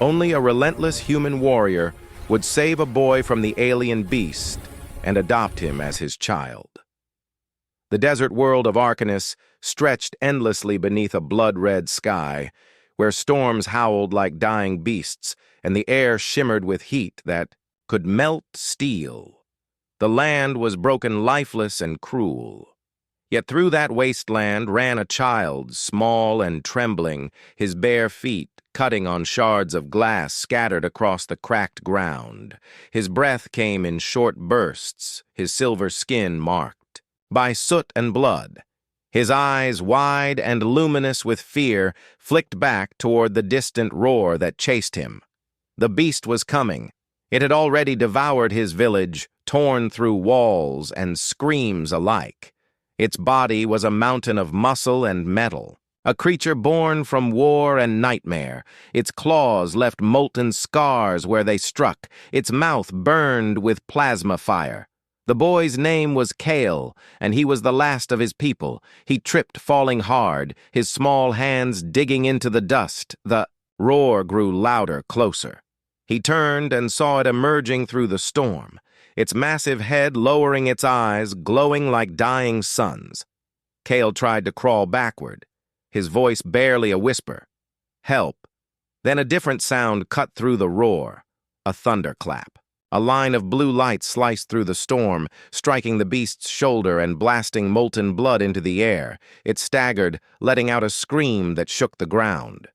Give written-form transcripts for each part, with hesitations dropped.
Only a relentless human warrior would save a boy from the alien beast and adopt him as his child. The desert world of Arcanus stretched endlessly beneath a blood-red sky, where storms howled like dying beasts and the air shimmered with heat that could melt steel. The land was broken lifeless and cruel. Yet through that wasteland ran a child, small and trembling, his bare feet cutting on shards of glass scattered across the cracked ground. His breath came in short bursts, his silver skin marked by soot and blood. His eyes, wide and luminous with fear, flicked back toward the distant roar that chased him. The beast was coming. It had already devoured his village, torn through walls and screams alike. Its body was a mountain of muscle and metal, a creature born from war and nightmare. Its claws left molten scars where they struck. Its mouth burned with plasma fire. The boy's name was Kale, and he was the last of his people. He tripped, falling hard, his small hands digging into the dust. The roar grew louder, closer. He turned and saw it emerging through the storm, its massive head lowering its eyes, glowing like dying suns. Kale tried to crawl backward, his voice barely a whisper. Help. Then a different sound cut through the roar, a thunderclap. A line of blue light sliced through the storm, striking the beast's shoulder and blasting molten blood into the air. It staggered, letting out a scream that shook the ground.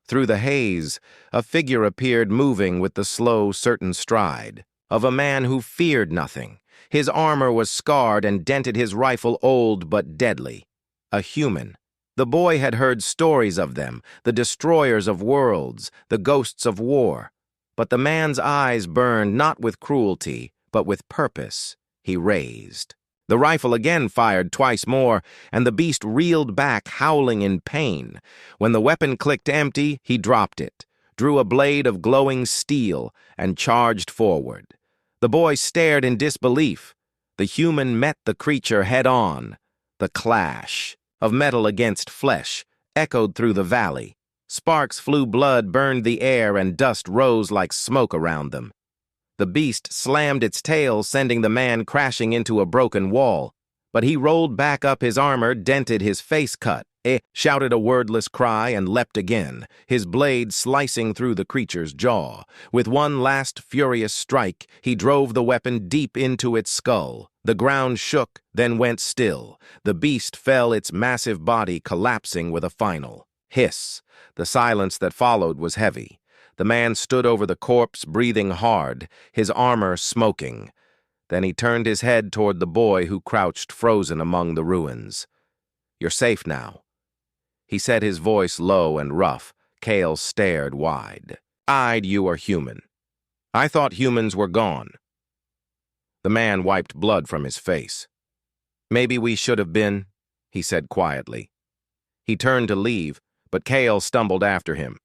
Through the haze, a figure appeared moving with the slow, certain stride of a man who feared nothing. His armor was scarred and dented, his rifle old but deadly. A human. The boy had heard stories of them, the destroyers of worlds, the ghosts of war. But the man's eyes burned not with cruelty, but with purpose. He raised. The rifle again fired twice more, and the beast reeled back, howling in pain. When the weapon clicked empty, he dropped it, drew a blade of glowing steel, and charged forward. The boy stared in disbelief. The human met the creature head-on. The clash of metal against flesh echoed through the valley. Sparks flew, blood burned the air, and dust rose like smoke around them. The beast slammed its tail, sending the man crashing into a broken wall. But he rolled back up, his armor dented, his face cut. Shouted a wordless cry and leapt again, his blade slicing through the creature's jaw. With one last furious strike, he drove the weapon deep into its skull. The ground shook, then went still. The beast fell, its massive body collapsing with a final hiss. The silence that followed was heavy. The man stood over the corpse, breathing hard, his armor smoking. Then he turned his head toward the boy who crouched frozen among the ruins. "You're safe now," he said, his voice low and rough. Kale stared wide-eyed. "You are human. I thought humans were gone." The man wiped blood from his face. "Maybe we should have been," he said quietly. He turned to leave, but Kale stumbled after him.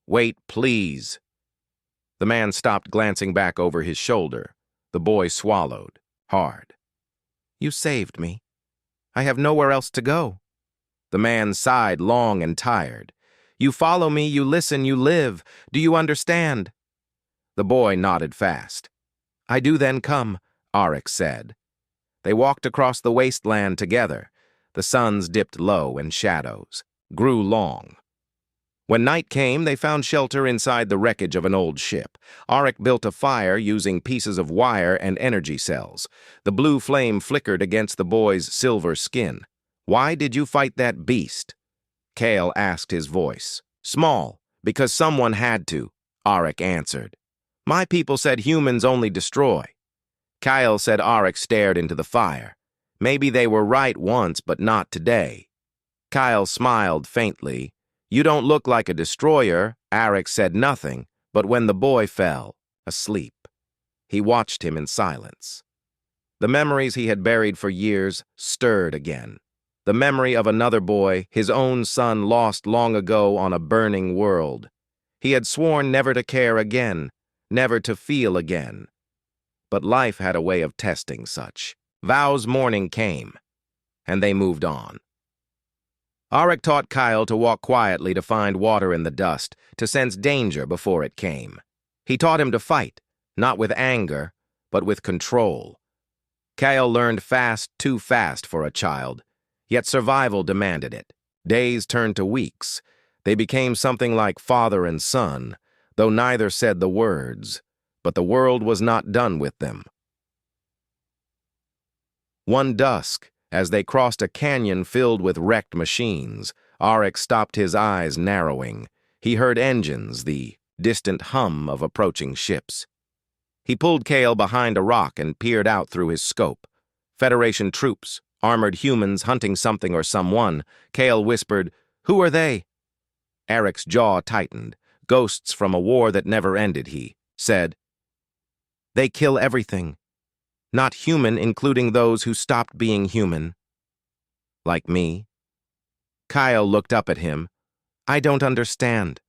"Wait, please." The man stopped, glancing back over his shoulder. The boy swallowed hard. "You saved me. I have nowhere else to go." The man sighed, long and tired. "You follow me, you listen, you live. Do you understand?" The boy nodded fast. "I do then come," Arik said. They walked across the wasteland together. The suns dipped low and shadows grew long. When night came, they found shelter inside the wreckage of an old ship. Arik built a fire using pieces of wire and energy cells. The blue flame flickered against the boy's silver skin. "Why did you fight that beast?" Kale asked, his voice small. "Because someone had to," Arik answered. "My people said humans only destroy." Kyle said. Arik stared into the fire. "Maybe they were right once, but not today." Kyle smiled faintly. "You don't look like a destroyer." Arik said nothing, but when the boy fell asleep, he watched him in silence. The memories he had buried for years stirred again. The memory of another boy, his own son, lost long ago on a burning world. He had sworn never to care again, never to feel again. But life had a way of testing such. Vow's morning came, and they moved on. Arik taught Kyle to walk quietly to find water in the dust, to sense danger before it came. He taught him to fight, not with anger, but with control. Kyle learned fast, too fast for a child, yet survival demanded it. Days turned to weeks. They became something like father and son, though neither said the words, but the world was not done with them. One dusk, as they crossed a canyon filled with wrecked machines, Arik stopped, his eyes narrowing. He heard engines, the distant hum of approaching ships. He pulled Kale behind a rock and peered out through his scope. Federation troops, armored humans hunting something or someone. Kale whispered, "Who are they?" Arik's jaw tightened. "Ghosts from a war that never ended," he said. "They kill everything. Not human, including those who stopped being human. Like me." Kyle looked up at him. "I don't understand."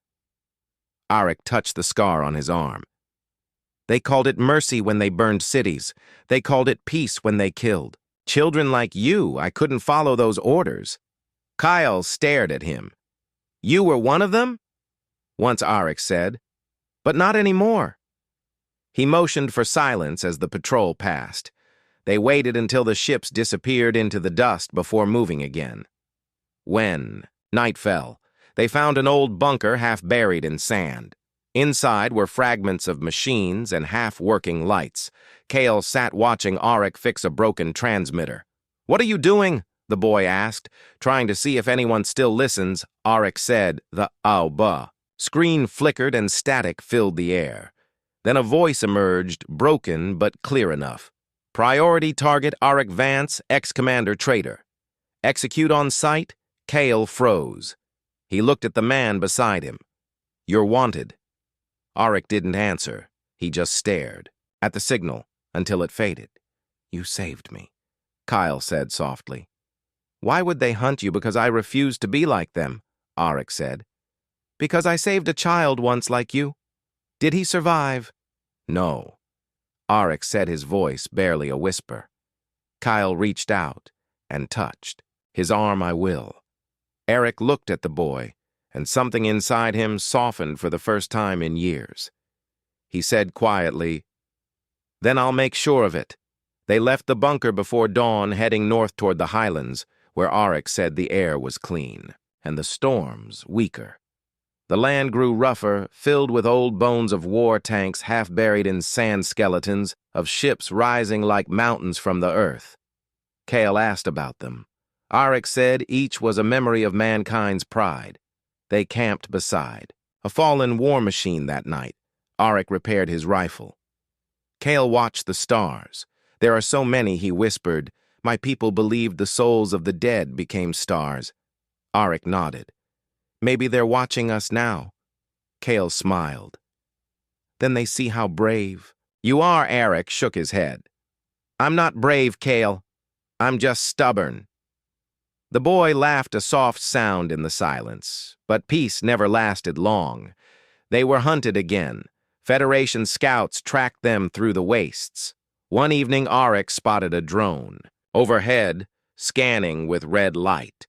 Arik touched the scar on his arm. "They called it mercy when they burned cities. They called it peace when they killed. Children like you, I couldn't follow those orders." Kyle stared at him. "You were one of them?" Once Arik said. "But not anymore." He motioned for silence as the patrol passed. They waited until the ships disappeared into the dust before moving again. When night fell, they found an old bunker half buried in sand. Inside were fragments of machines and half-working lights. Kale sat watching Arik fix a broken transmitter. "What are you doing?" the boy asked. "Trying to see if anyone still listens," Arik said, the "Auba." Screen flickered and static filled the air. Then a voice emerged, broken but clear enough. "Priority target Arik Vance, ex-commander traitor. Execute on sight." Kale froze. He looked at the man beside him. "You're wanted." Arik didn't answer. He just stared at the signal until it faded. "You saved me," Kyle said softly. "Why would they hunt you because I refused to be like them?" Arik said. "Because I saved a child once like you." "Did he survive?" "No." Arik said, his voice barely a whisper. Kyle reached out and touched his arm. "I will." Arik looked at the boy, and something inside him softened for the first time in years. He said quietly, "Then I'll make sure of it." They left the bunker before dawn, heading north toward the highlands, where Arik said the air was clean, and the storms weaker. The land grew rougher, filled with old bones of war tanks half buried in sand skeletons, of ships rising like mountains from the earth. Kale asked about them. Arik said each was a memory of mankind's pride. They camped beside a fallen war machine that night. Arik repaired his rifle. Kale watched the stars. "There are so many," he whispered. "My people believed the souls of the dead became stars." Arik nodded. "Maybe they're watching us now." Kale smiled. "Then they see how brave you are." Arik shook his head. "I'm not brave, Kale. I'm just stubborn." The boy laughed, a soft sound in the silence, but peace never lasted long. They were hunted again. Federation scouts tracked them through the wastes. One evening, Arik spotted a drone overhead, scanning with red light.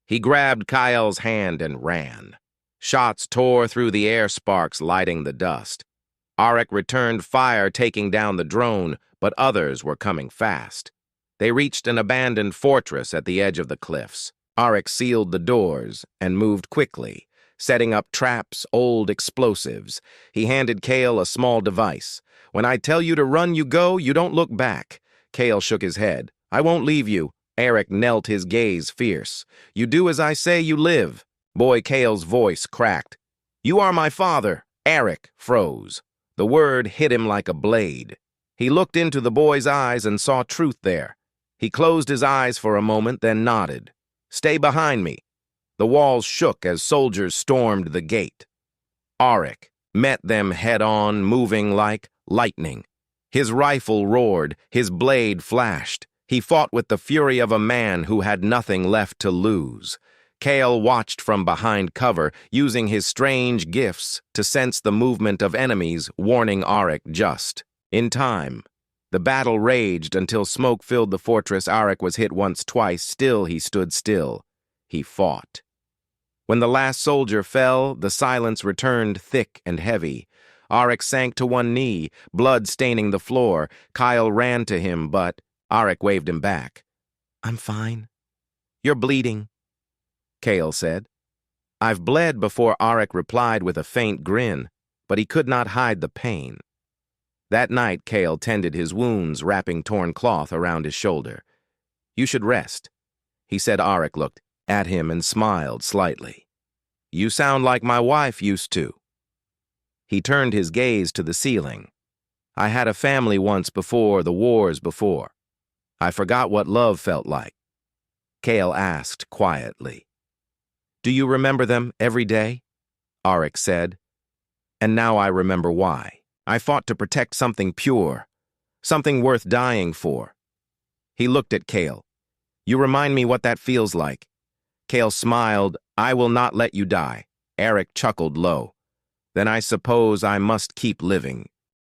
He grabbed Kyle's hand and ran. Shots tore through the air, sparks lighting the dust. Arik returned fire, taking down the drone, but others were coming fast. They reached an abandoned fortress at the edge of the cliffs. Arik sealed the doors and moved quickly, setting up traps, old explosives. He handed Kale a small device. "When I tell you to run, you go. You don't look back." Kale shook his head. "I won't leave you." Arik knelt, his gaze fierce. "You do as I say, you live." Boy Kale's voice cracked. "You are my father." Arik froze. The word hit him like a blade. He looked into the boy's eyes and saw truth there. He closed his eyes for a moment, then nodded. "Stay behind me." The walls shook as soldiers stormed the gate. Arik met them head-on, moving like lightning. His rifle roared, his blade flashed. He fought with the fury of a man who had nothing left to lose. Kale watched from behind cover, using his strange gifts to sense the movement of enemies, warning Arik just in time. The battle raged until smoke filled the fortress. Arik was hit once, twice. Still, he stood still. he fought. When the last soldier fell, the silence returned thick and heavy. Arik sank to one knee, blood staining the floor. Kyle ran to him, but Arik waved him back. "I'm fine." "You're bleeding," Kale said. "I've bled," before Arik replied with a faint grin, but he could not hide the pain. That night, Kale tended his wounds, wrapping torn cloth around his shoulder. "You should rest," he said. Arik looked at him and smiled slightly. "You sound like my wife used to." He turned his gaze to the ceiling. "I had a family once before the wars before. I forgot what love felt like." Kale asked quietly. "Do you remember them every day?" Arik said. "And now I remember why. I fought to protect something pure, something worth dying for." He looked at Kale. "You remind me what that feels like." Kale smiled. "I will not let you die." Arik chuckled low. "Then I suppose I must keep living."